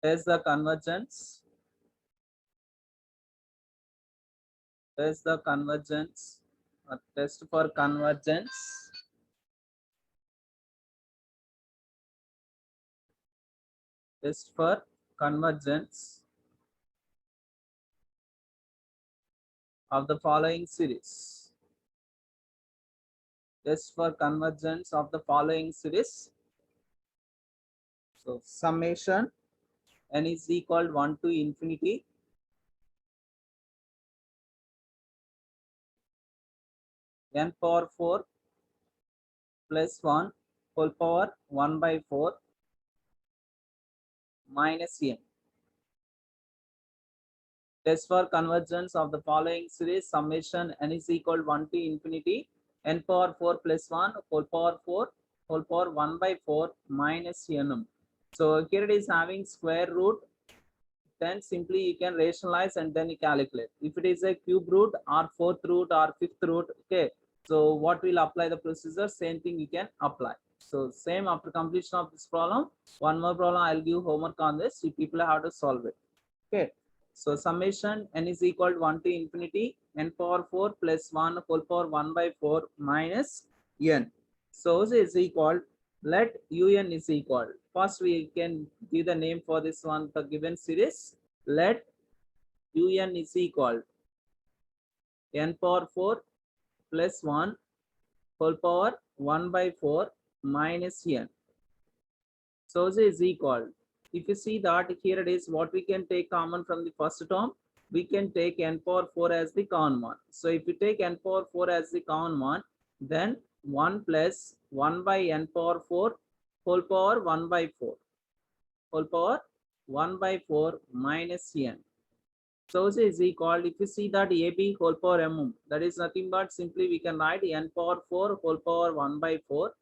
Test the convergence. Test the convergence. A test for convergence. Test for convergence of the following series. Test for convergence of the following series. So summation n is equal 1 to infinity n power 4 plus 1 whole power 1 by 4 minus n. Test for convergence of the following series. Summation n is equal 1 to infinity n power 4 plus 1 whole power 4 whole power 1 by 4 minus n. So here it is having square root. Then simply you can rationalize and then you calculate. If it is a cube root or fourth root or fifth root, okay. So what will apply the procedure? Same thing you can apply. So same after completion of this problem, one more problem I'll give homework on this. You people have to solve it. Okay. So summation n is equal to 1 to infinity n power 4 plus 1 whole power 1 by 4 minus n. So this is equal. Let un is equal. First we can give the name for this one, the given series. Let un is equal n power 4 plus 1 whole power 1 by 4 minus n. So this is equal. If you see that here it is what we can take common from the first term, we can take n power 4 as the common one. So if you take n power 4 as the common one, then 1 plus 1 by n power 4 whole power 1 by 4 whole power 1 by 4 minus n. So this is equal. If you see that ab whole power mm, that is nothing but simply we can write n power 4 whole power 1 by 4,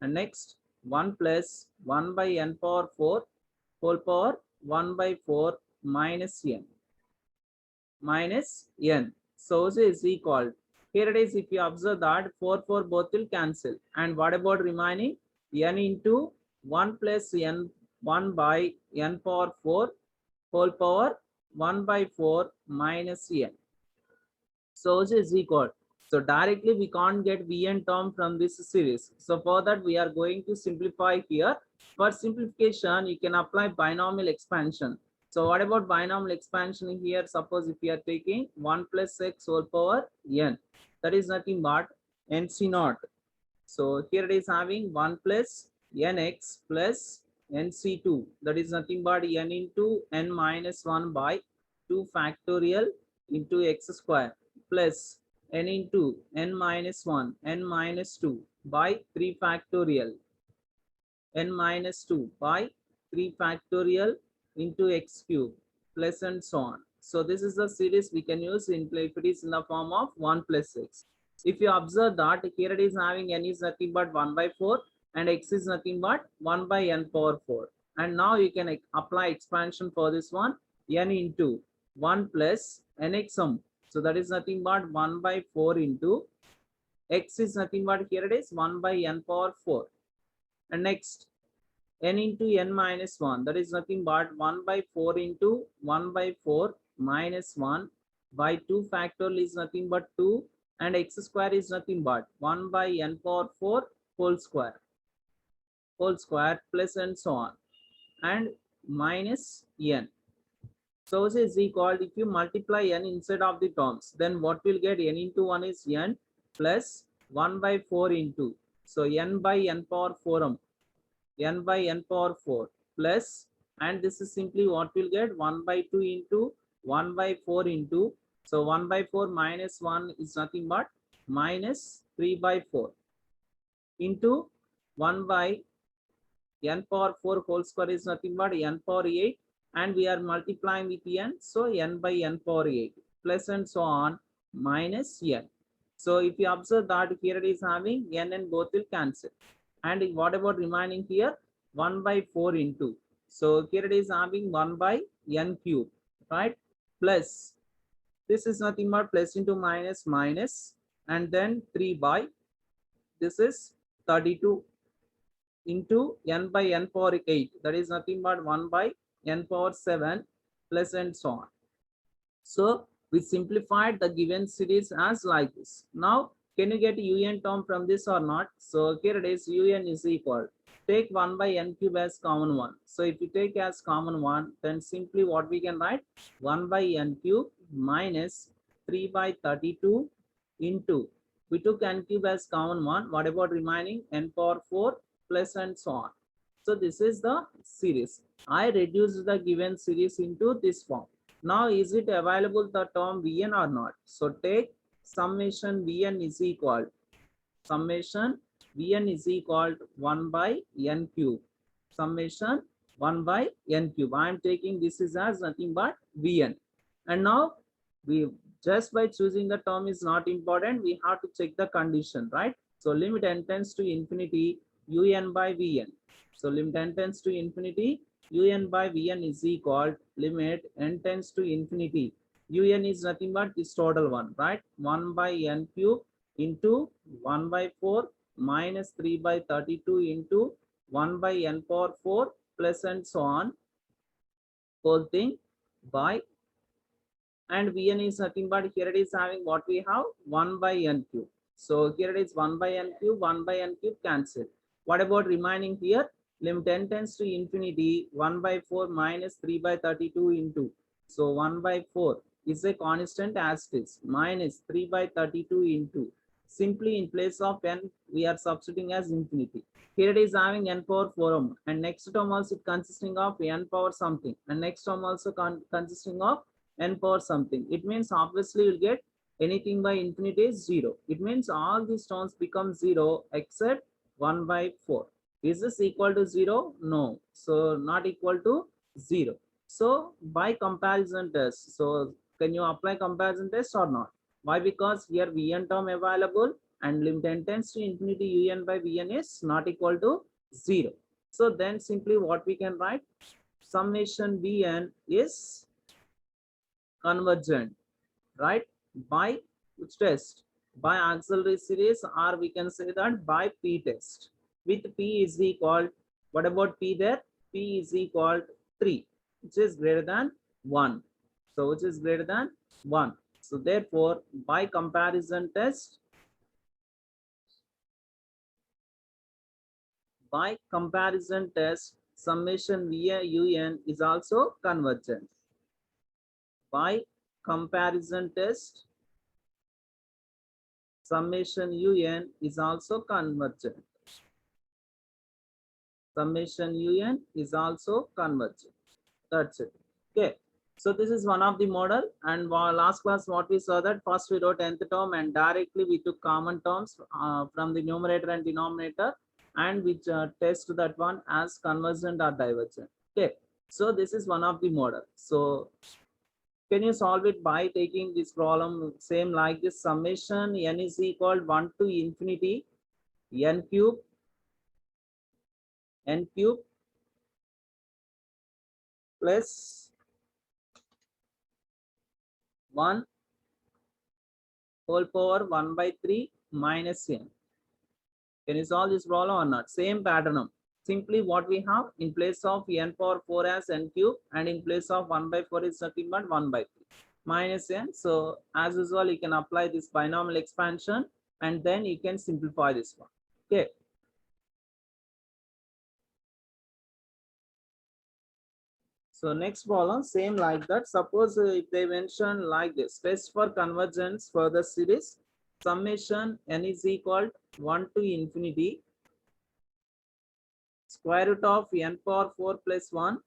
and next 1 plus 1 by n power 4 whole power 1 by 4 minus n minus n. So this is equal. Here it is, if you observe that 4 both will cancel. And what about remaining? N into 1 plus n 1 by n power 4 whole power 1 by 4 minus n. So this is equal. So directly we can't get Vn term from this series. So for that we are going to simplify here. For simplification, you can apply binomial expansion. So what about binomial expansion here? Suppose if we are taking 1 plus x whole power n, that is nothing but nc naught. So here it is having 1 plus nx plus nc2, that is nothing but n into n minus 1 by 2 factorial into x square plus n into n minus 1 n minus 2 by 3 factorial n minus 2 by 3 factorial into x cube plus and so on. So this is the series we can use in if it is in the form of 1 plus x. If you observe that here it is having n is nothing but 1 by 4 and x is nothing but 1 by n power 4. And now you can apply expansion for this one, n into 1 plus nxm. So that is nothing but 1 by 4 into x is nothing but here it is 1 by n power 4. And next n into n minus 1, that is nothing but 1 by 4 into 1 by 4 minus 1 by 2 factorial is nothing but 2, and x square is nothing but 1 by n power 4 whole square plus and so on, and minus n. So this is equal. If you multiply n inside of the terms, then what will get? N into 1 is n plus 1 by 4 into, so n by n power 4 n by n power 4 plus, and this is simply what will get 1 by 2 into 1 by 4 into, so 1 by 4 minus 1 is nothing but minus 3 by 4 into 1 by n power 4 whole square is nothing but n power 8, and we are multiplying with n, so n by n power 8 plus and so on minus n. So if you observe that here it is having n and both will cancel. And what about remaining here? 1 by 4 into. So here it is having 1 by n cube, right? Plus, this is nothing but plus into minus minus, and then 3 by, this is 32 into n by n power 8. That is nothing but 1 by n power 7 plus and so on. So we simplified the given series as like this. Now, can you get un term from this or not? So here it is, un is equal. Take 1 by n cube as common one. So if you take as common one, then simply what we can write, 1 by n cube minus 3 by 32 into, we took n cube as common one. What about remaining? N power 4 plus and so on. So this is the series. I reduced the given series into this form. Now, is it available the term Vn or not? So take summation Vn is equal, summation Vn is equal to 1 by n cube. Summation 1 by n cube. I am taking this is as nothing but Vn. And now we just by choosing the term is not important. We have to check the condition, right? So limit n tends to infinity un by Vn. So limit n tends to infinity un by Vn is equal limit n tends to infinity. Un is nothing but this total one, right? 1 by n cube into 1 by 4 minus 3 by 32 into 1 by n power 4 plus and so on, whole thing by, and Vn is nothing but here it is having what we have 1 by n cube. So here it is 1 by n cube, 1 by n cube cancel. What about remaining here? Limit n tends to infinity 1 by 4 minus 3 by 32 into, so 1 by 4 is a constant as it is, minus 3 by 32 into, simply in place of n we are substituting as infinity. Here it is having n power 4 and next term also consisting of n power something, and next term also consisting of n power something. It means obviously you'll get anything by infinity is 0. It means all these terms become 0 except 1 by 4. Is this equal to 0? No. So not equal to 0. So by comparison test, so can you apply comparison test or not? Why? Because here Vn term available and limit n tends to infinity un by Vn is not equal to 0. So then simply what we can write, summation Vn is convergent, right? By which test? By auxiliary series, or we can say that by p test. With p is equal, what about p there? P is equal to 3, which is greater than 1. So which is greater than 1. So therefore, by comparison test, summation via un is also convergent. By comparison test, summation un is also convergent. Summation un is also convergent. That's it. Okay. So this is one of the model, and last class what we saw that first we wrote nth term and directly we took common terms from the numerator and denominator, and we test that one as convergent or divergent. Okay. So this is one of the model. So can you solve it by taking this problem same like this, summation n is equal 1 to infinity n cube plus 1 whole power 1 by 3 minus n. Can you solve this problem or not? Same pattern. Simply what we have in place of n power 4 as n cube, and in place of 1 by 4 is nothing but 1 by 3 minus n. So as usual, you can apply this binomial expansion and then you can simplify this one. Okay. So next problem, same like that. Suppose if they mention like this, test for convergence for the series, summation n is equal 1 to infinity square root of n power 4 plus 1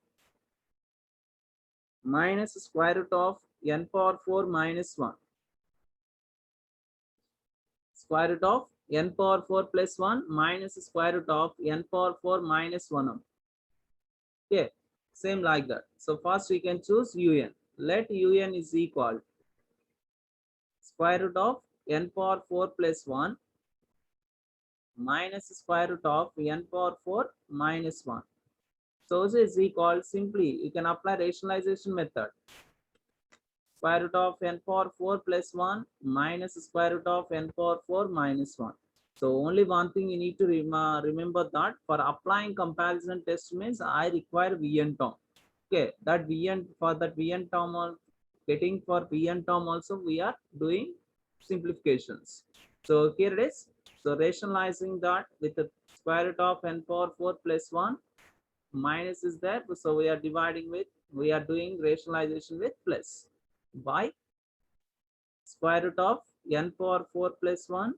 minus square root of n power 4 minus 1. Square root of n power 4 plus 1 minus square root of n power 4 minus 1. Okay, same like that. So first we can choose un. Let un is equal square root of n power 4 plus 1 minus square root of n power 4 minus 1. So this is equal, simply you can apply rationalization method. Square root of n power 4 plus 1 minus square root of n power 4 minus 1. So only one thing you need to remember that for applying comparison test means I require Vn term. Okay, that Vn, for that Vn term, getting for Vn term also we are doing simplifications. So here it is. So rationalizing that with the square root of n power 4 plus 1 minus is there. So we are dividing with, we are doing rationalization with plus by square root of n power 4 plus 1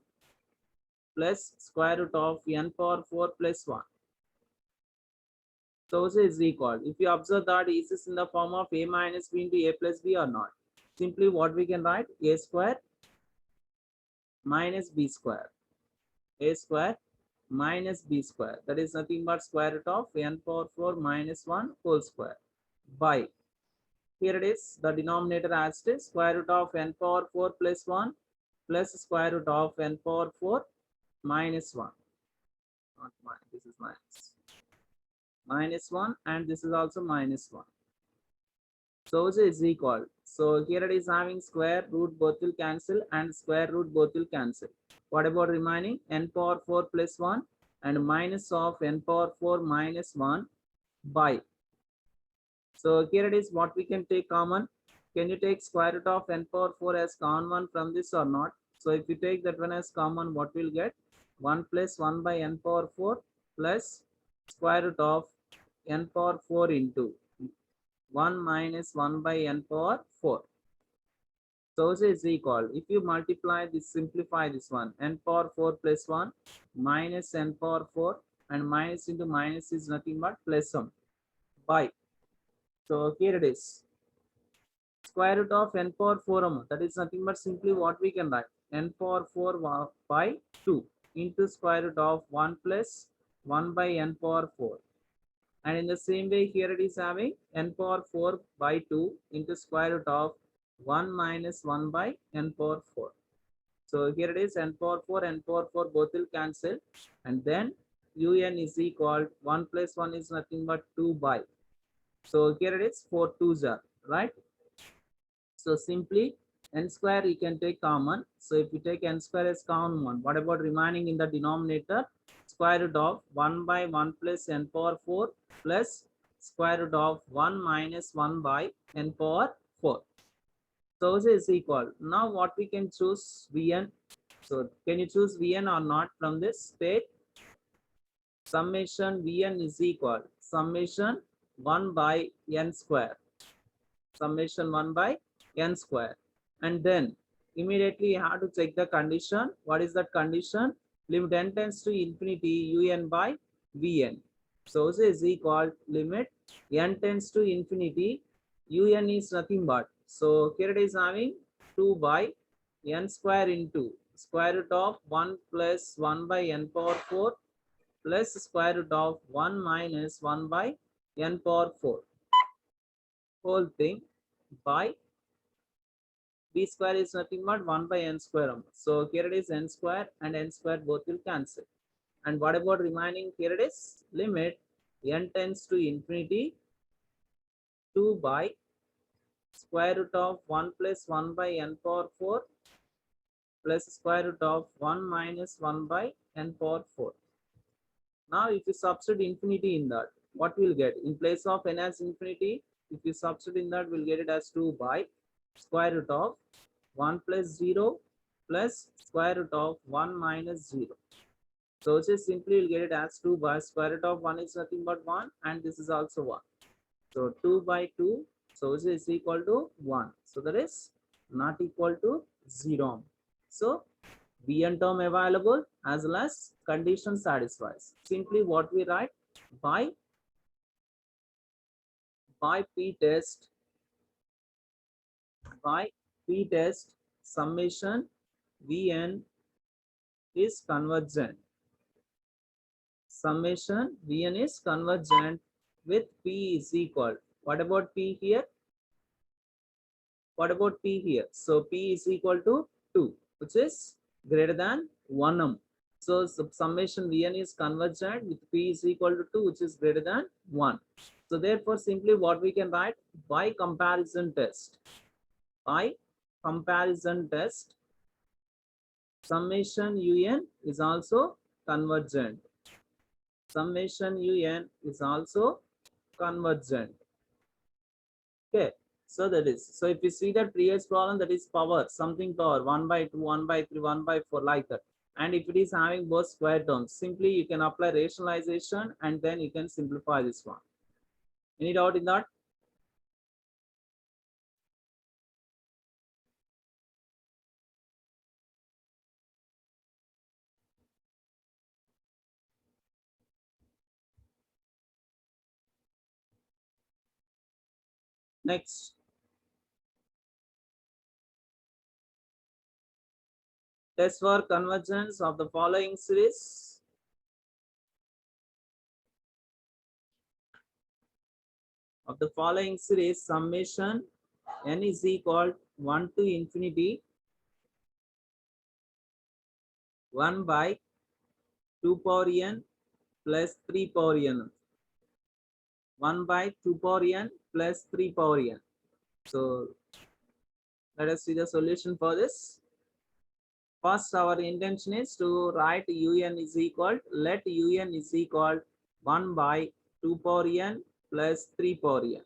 plus square root of n power 4 plus 1. So this is equal. If you observe that, is this in the form of a minus b into a plus b or not? Simply what we can write, a square minus b square. A square minus b square. That is nothing but square root of n power 4 minus 1 whole square by, here it is, the denominator as it is, square root of n power 4 plus 1 plus square root of n power 4 minus 1. Not minus, this is minus 1 and this is also minus 1. So this is equal. So here it is having square root both will cancel and square root both will cancel. What about remaining? N power 4 plus 1 and minus of n power 4 minus 1 by. So here it is what we can take common. Can you take square root of n power 4 as common from this or not? So if you take that one as common, what we'll get? 1 plus 1 by n power 4 plus square root of n power 4 into 1 minus 1 by n power 4. So this is equal. If you multiply this, simplify this one, n power 4 plus 1 minus n power 4, and minus into minus is nothing but plus sum by. So here it is. Square root of n power 4, that is nothing but simply what we can write, n power 4 by 2 into square root of 1 plus 1 by n power 4. And in the same way, here it is having n power 4 by 2 into square root of 1 minus 1 by n power 4. So here it is n power 4 both will cancel. And then un is equal 1 plus 1 is nothing but 2 by. So here it is 4 2s are, right? So simply n square you can take common. So if you take n square as common, what about remaining in the denominator? Square root of 1 by 1 plus n power 4 plus square root of 1 minus 1 by n power 4. So this is equal. Now what we can choose Vn. So can you choose Vn or not from this state? Summation Vn is equal summation 1 by n square. Summation 1 by n square. And then immediately you have to check the condition. What is that condition? Limit n tends to infinity un by Vn. So this is equal limit n tends to infinity un is nothing but. So here it is having 2 by n square into square root of 1 plus 1 by n power 4 plus square root of 1 minus 1 by n power 4. Whole thing by b square is nothing but 1 by n square. So here it is n square and n square both will cancel. And what about remaining? Here it is limit n tends to infinity 2 by square root of 1 plus 1 by n power 4 plus square root of 1 minus 1 by n power 4. Now if you substitute infinity in that, what we'll get? In place of n as infinity, if you substitute in that, we'll get it as 2 by square root of 1 plus 0 plus square root of 1 minus 0. So just simply you'll get it as 2 by square root of 1 is nothing but 1 and this is also 1. So 2 by 2, so this is equal to 1. So that is not equal to 0. So Vn term available as well as condition satisfies. Simply what we write by p test summation Vn is convergent. Summation Vn is convergent with p is equal. What about p here? What about p here? So p is equal to 2, which is greater than 1. So summation Vn is convergent with p is equal to 2, which is greater than 1. So therefore, simply what we can write by comparison test. By comparison test, summation un is also convergent. Summation un is also convergent. Okay, so that is, so if you see that previous problem, that is power, something power 1 by 2, 1 by 3, 1 by 4, like that. And if it is having both square terms, simply you can apply rationalization and then you can simplify this one. Any doubt in that? Next, test for convergence of the following series. Of the following series, summation n is equal 1 to infinity 1 by 2 power n plus 3 power n. 1 by 2 power n plus 3 power n. So let us see the solution for this. First, our intention is to write un is equal, let un is equal 1 by 2 power n plus 3 power n.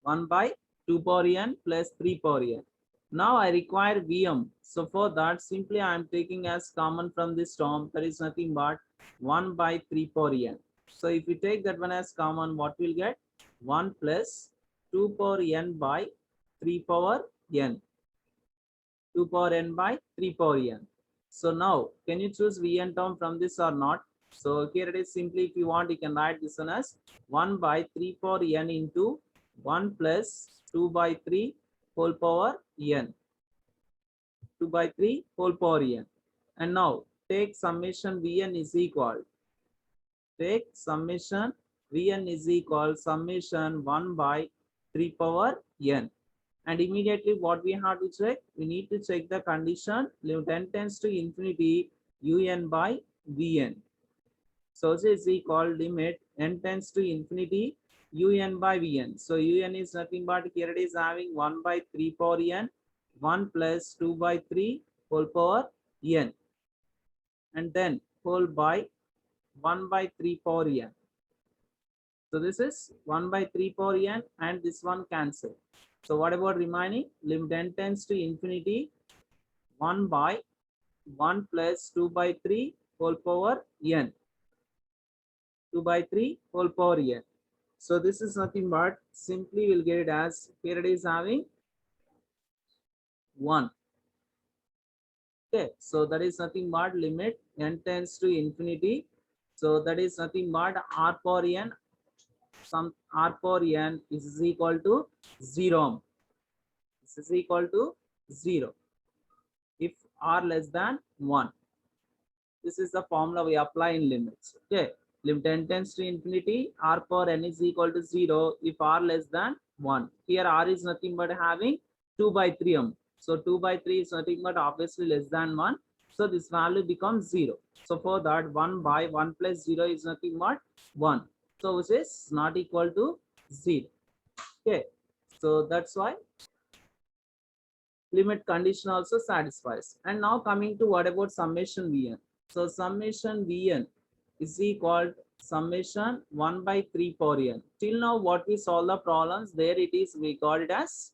1 by 2 power n plus 3 power n. Now I require Vm. So for that, simply I am taking as common from this term, that is nothing but 1 by 3 power n. So if we take that one as common, what we'll get? 1 plus 2 power n by 3 power n. 2 power n by 3 power n. So now, can you choose Vn term from this or not? So here it is, simply if you want, you can write this one as 1 by 3 power n into 1 plus 2 by 3 whole power n. 2 by 3 whole power n. And now take summation Vn is equal. Take summation Vn is equal summation 1 by 3 power n. And immediately what we have to check? We need to check the condition limit n tends to infinity un by Vn. So this is equal limit n tends to infinity un by Vn. So un is nothing but here it is having 1 by 3 power n, 1 plus 2 by 3 whole power n, and then whole by 1 by 3 power n. So this is 1 by 3 power n and this one cancel. So what about remaining? Limit n tends to infinity 1 by 1 plus 2 by 3 whole power n. 2 by 3 whole power n. So this is nothing but simply we'll get it as here it is having 1. Okay, so that is nothing but limit n tends to infinity. So that is nothing but r power n, some r power n is equal to 0. This is equal to 0 if r less than 1. This is the formula we apply in limits. Okay, limit n tends to infinity, r power n is equal to 0 if r less than 1. Here r is nothing but having 2 by 3 m. So 2 by 3 is nothing but obviously less than 1. So this value becomes 0. So for that 1 by 1 plus 0 is nothing but 1. So which is not equal to 0. Okay, so that's why limit condition also satisfies. And now coming to what about summation Vn. So summation Vn is equal summation 1 by 3 power n. Till now what we solve the problems, there it is, we got it as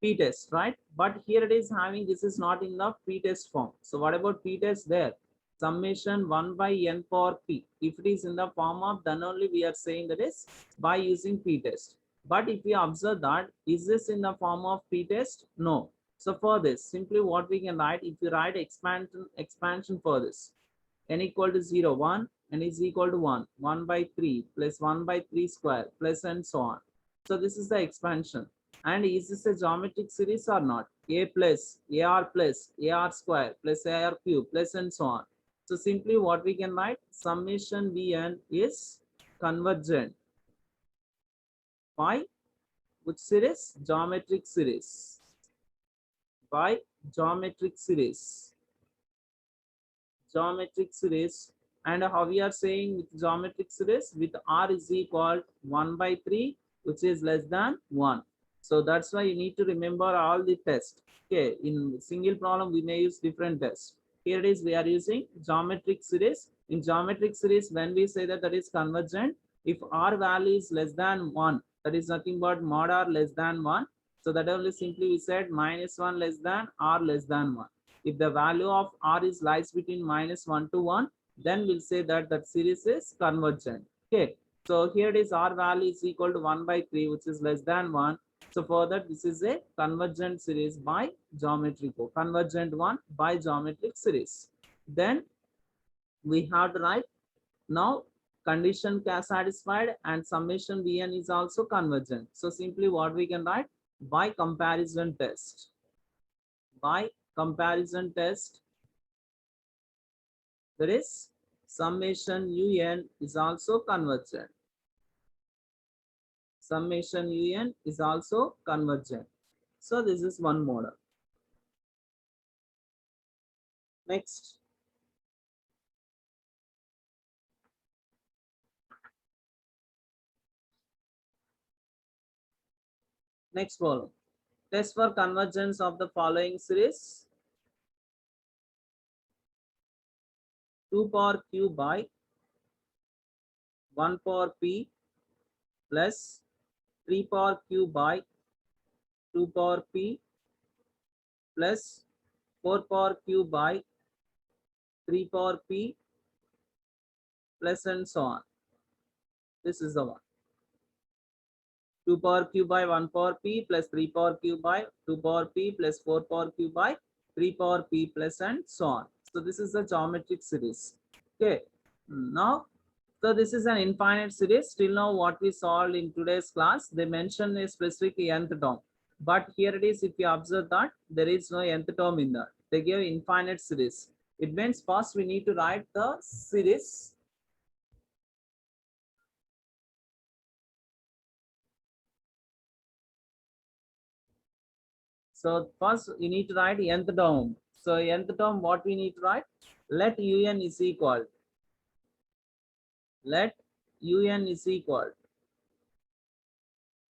p-test, right? But here it is having, this is not in the p-test form. So what about p-test there? Summation 1 by n power p. If it is in the form of, then only we are saying that is by using p-test. But if we observe that, is this in the form of p-test? No. So for this, simply what we can write, if you write expansion for this, n equal to 0, 1, n is equal to 1, 1 by 3 plus 1 by 3 square plus and so on. So this is the expansion. And is this a geometric series or not? A plus AR square plus AR cube plus and so on. So simply what we can write, summation Vn is convergent by which series? Geometric series. By geometric series. Geometric series. And how we are saying with geometric series? With r is equal 1 by 3, which is less than 1. So that's why you need to remember all the tests. Okay, in single problem we may use different tests. Here it is, we are using geometric series. In geometric series, when we say that that is convergent, if r value is less than 1, that is nothing but mod r less than 1. So that only simply we said minus 1 less than r less than 1. If the value of r is lies between minus 1 to 1, then we'll say that that series is convergent. Okay. So here it is r value is equal to 1 by 3, which is less than 1. So for that, this is a convergent series by geometric, convergent one by geometric series. Then we have to write now condition satisfied and summation Vn is also convergent. So simply what we can write, by comparison test. By comparison test, that is summation Un is also convergent. Summation Un is also convergent. So this is one model. Next. Next problem. Test for convergence of the following series. 2 power q by 1 power p plus 3 power q by 2 power p plus 4 power q by 3 power p plus and so on. This is the one. 2 power q by 1 power p plus 3 power q by 2 power p plus 4 power q by 3 power p plus and so on. So this is the geometric series. Okay. Now, so this is an infinite series. Till now, what we solved in today's class, they mentioned a specific nth term. But here it is, if you observe that, there is no nth term in that. They gave infinite series. It means first we need to write the series. So first you need to write nth term. So nth term, what we need to write? Let un is equal. Let un is equal.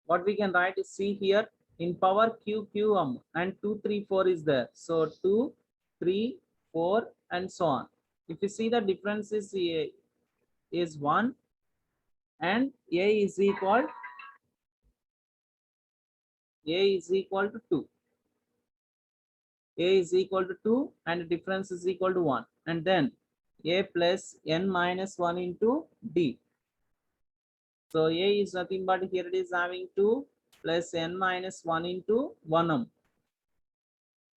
What we can write is, see here, in power q qm and 2 3 4 is there. So 2 3 4 and so on. If you see the difference is 1 and a is equal to 2. A is equal to 2 and difference is equal to 1, and then a plus n minus 1 into d. So a is nothing but here it is having 2 plus n minus 1 into 1m.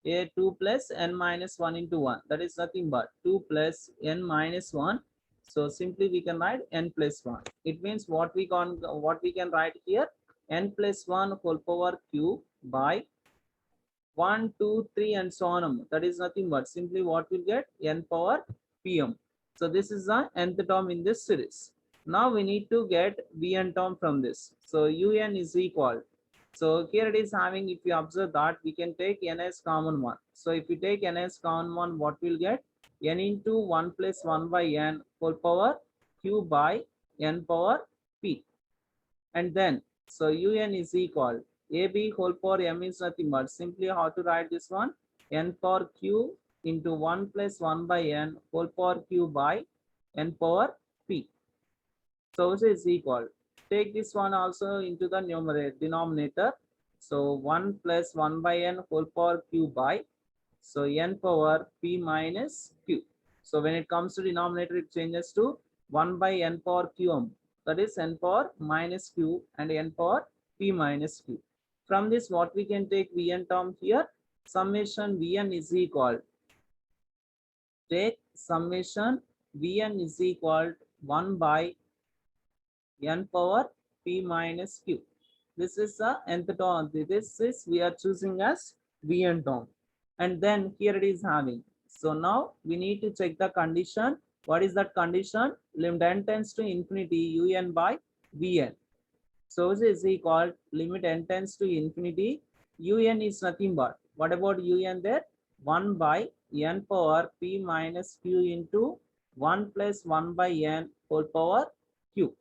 A 2 plus n minus 1 into 1. That is nothing but 2 plus n minus 1. So simply we can write n plus 1. It means what we can write here, n plus 1 whole power q by 1, 2, 3 and so on. That is nothing but simply what we'll get, n power pm. So this is the nth term in this series. Now we need to get Vn term from this. So Un is equal. So here it is having, if you observe that, we can take n as common one. So if we take n as common one, what we'll get? N into 1 plus 1 by n whole power q by n power p. And then, so Un is equal. AB whole power m is nothing but simply how to write this one, n power q into 1 plus 1 by n whole power q by n power p. So this is equal. Take this one also into the denominator. So 1 plus 1 by n whole power q by, so n power p minus q. So when it comes to denominator, it changes to 1 by n power qm. That is n power minus q and n power p minus q. From this, what we can take Vn term here, summation Vn is equal. Take summation Vn is equal 1 by n power p minus q. This is the nth term. This is we are choosing as Vn term. And then here it is having. So now we need to check the condition. What is that condition? Limit n tends to infinity Un by Vn. So this is equal limit n tends to infinity. Un is nothing but, what about Un there? 1 by n power p minus q into 1 plus 1 by n whole power q.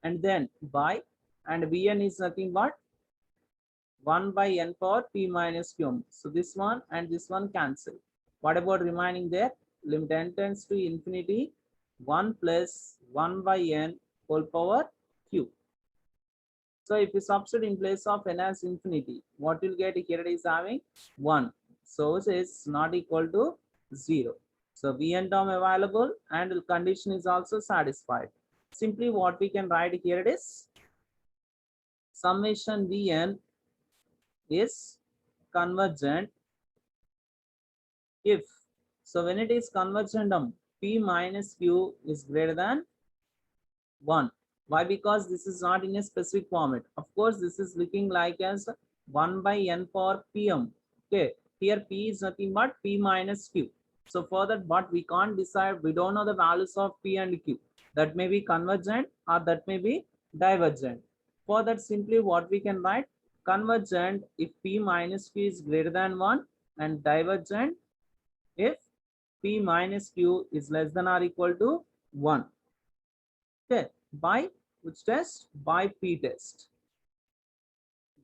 And then by, and Vn is nothing but 1 by n power p minus q. So this one and this one cancel. What about remaining there? Limit n tends to infinity 1 plus 1 by n whole power q. So if you substitute in place of n as infinity, what you'll get here, it is having 1. So it is not equal to 0. So Vn term available and the condition is also satisfied. Simply what we can write here, it is summation Vn is convergent if, so when it is convergent, P minus Q is greater than 1. Why? Because this is not in a specific format. Of course, this is looking like as 1 by n for Pm. Okay, here P is nothing but P minus Q. So for that, but we can't decide, we don't know the values of P and Q. That may be convergent or that may be divergent. For that, simply what we can write, convergent if P minus Q is greater than 1, and divergent if P minus Q is less than or equal to 1. Okay, by which test? By P test.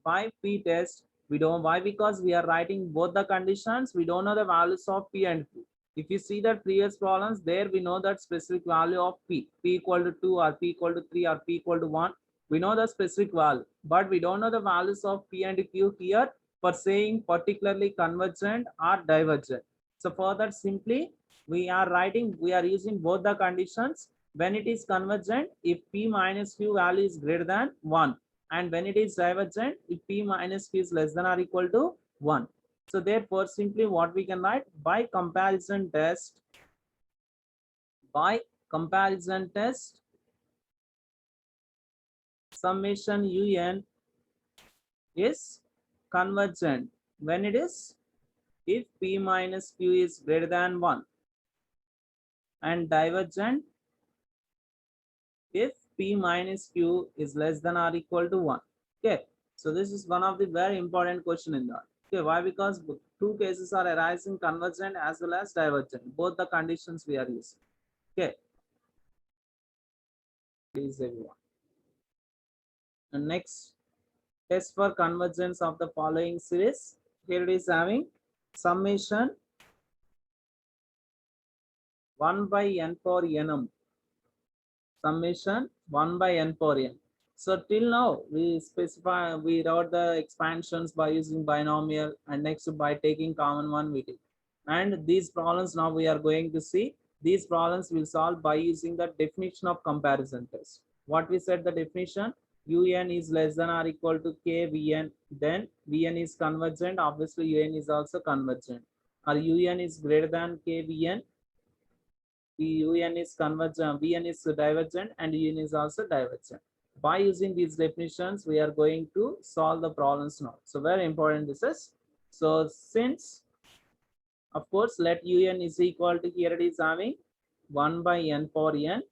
By P test, we don't, why? Because we are writing both the conditions, we don't know the values of P and Q. If you see the previous problems, there we know that specific value of P equal to 2 or P equal to 3 or P equal to 1. We know the specific value, but we don't know the values of P and Q here for saying particularly convergent or divergent. So for that, simply we are writing, we are using both the conditions. When it is convergent, if P minus Q value is greater than 1, and when it is divergent, if P minus Q is less than or equal to 1. So therefore, simply what we can write, by comparison test, summation Un is convergent when it is, if P minus Q is greater than 1, and divergent if P minus Q is less than or equal to 1. Okay, so this is one of the very important question in that. Okay, why? Because two cases are arising, convergent as well as divergent. Both the conditions we are using. Okay, please everyone. And next, test for convergence of the following series. Here it is having summation 1 by n for nm. Summation 1 by n for n. So till now we wrote the expansions by using binomial, and next by taking common one we did. And these problems now we are going to see, these problems will solve by using the definition of comparison test. What we said the definition, Un is less than or equal to k Vn, then Vn is convergent, obviously Un is also convergent. Or Un is greater than k Vn, Un is convergent, Vn is divergent, and Un is also divergent. By using these definitions, we are going to solve the problems now. So very important this is. So since, of course, let Un is equal to, here it is having 1 by n for n.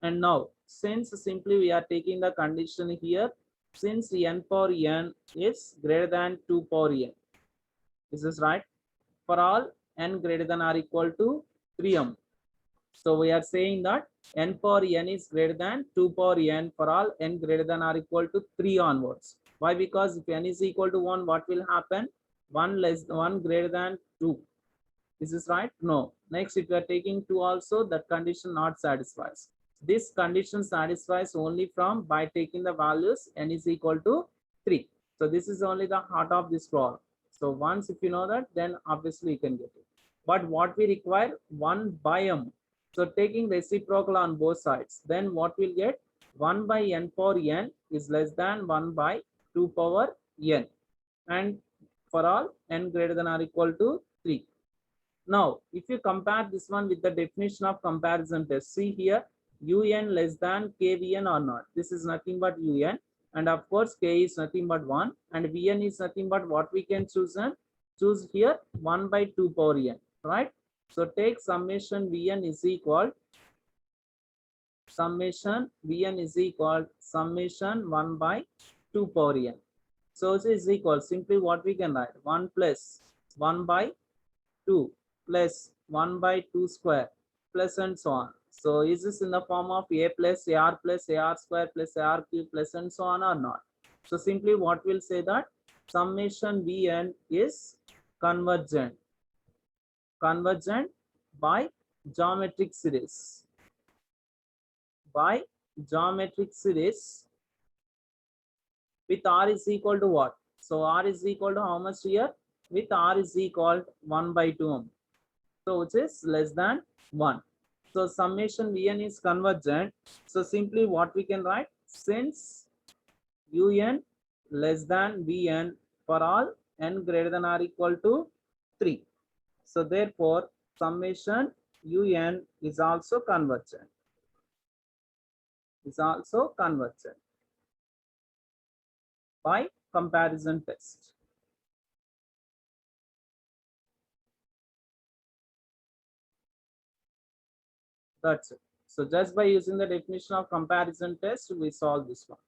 And now, since simply we are taking the condition here, since n for n is greater than 2 for n. This is right. For all n greater than or equal to 3m. So we are saying that n for n is greater than 2 power n for all n greater than or equal to 3 onwards. Why? Because if n is equal to 1, what will happen? 1 greater than 2. This is right? No. Next, if you are taking 2 also, that condition not satisfies. This condition satisfies only from by taking the values n is equal to 3. So this is only the heart of this problem. So once if you know that, then obviously you can get it. But what we require, 1 by m. So taking reciprocal on both sides, then what we'll get, 1 by n for n is less than 1 by 2 power n, and for all n greater than or equal to 3. Now, if you compare this one with the definition of comparison test, see here, Un less than kvn or not. This is nothing but Un, and of course k is nothing but 1, and Vn is nothing but what we can choose, and choose here 1 by 2 power n, right? So take summation Vn is equal, summation 1 by 2 power n. So it is equal, simply what we can write, 1 plus 1 by 2 plus 1 by 2 square plus and so on. So is this in the form of a plus ar square plus ar cube plus and so on or not? So simply what we'll say that summation Vn is convergent by geometric series. By geometric series with r is equal to what? So r is equal to how much here? With r is equal to 1 by 2m. So which is less than 1. So summation Vn is convergent. So simply what we can write? Since Un less than Vn for all n greater than or equal to 3. So therefore summation Un is also convergent. Is also convergent by comparison test. That's it. So just by using the definition of comparison test, we solve this one.